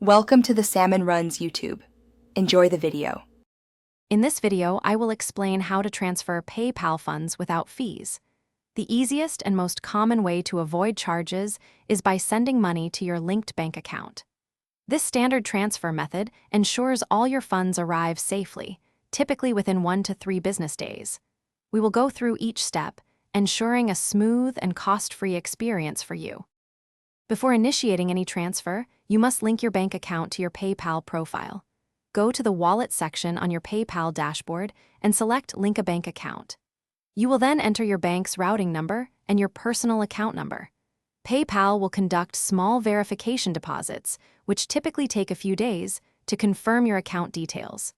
Welcome to the Salmon Runs YouTube. Enjoy the video. In this video, I will explain how to transfer PayPal funds without fees. The easiest and most common way to avoid charges is by sending money to your linked bank account. This standard transfer method ensures all your funds arrive safely, typically within 1 to 3 business days. We will go through each step, ensuring a smooth and cost-free experience for you. Before initiating any transfer, you must link your bank account to your PayPal profile. Go to the Wallet section on your PayPal dashboard and select Link a Bank Account. You will then enter your bank's routing number and your personal account number. PayPal will conduct small verification deposits, which typically take a few days, to confirm your account details.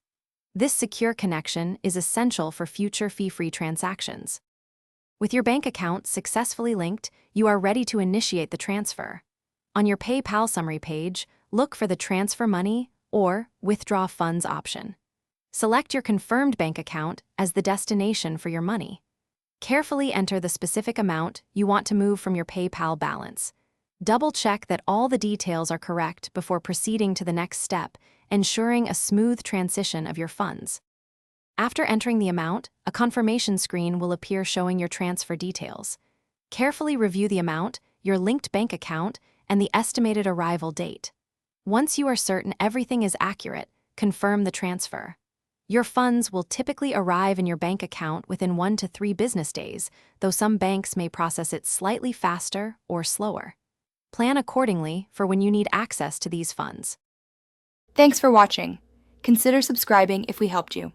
This secure connection is essential for future fee-free transactions. With your bank account successfully linked, you are ready to initiate the transfer. On your PayPal summary page, look for the Transfer Money or Withdraw Funds option. Select your confirmed bank account as the destination for your money. Carefully enter the specific amount you want to move from your PayPal balance. Double-check that all the details are correct before proceeding to the next step, ensuring a smooth transition of your funds. After entering the amount, a confirmation screen will appear showing your transfer details. Carefully review the amount, your linked bank account, and the estimated arrival date. Once you are certain everything is accurate, confirm the transfer. Your funds will typically arrive in your bank account within 1 to 3 business days, though some banks may process it slightly faster or slower. Plan accordingly for when you need access to these funds. Thanks for watching. Consider subscribing if we helped you.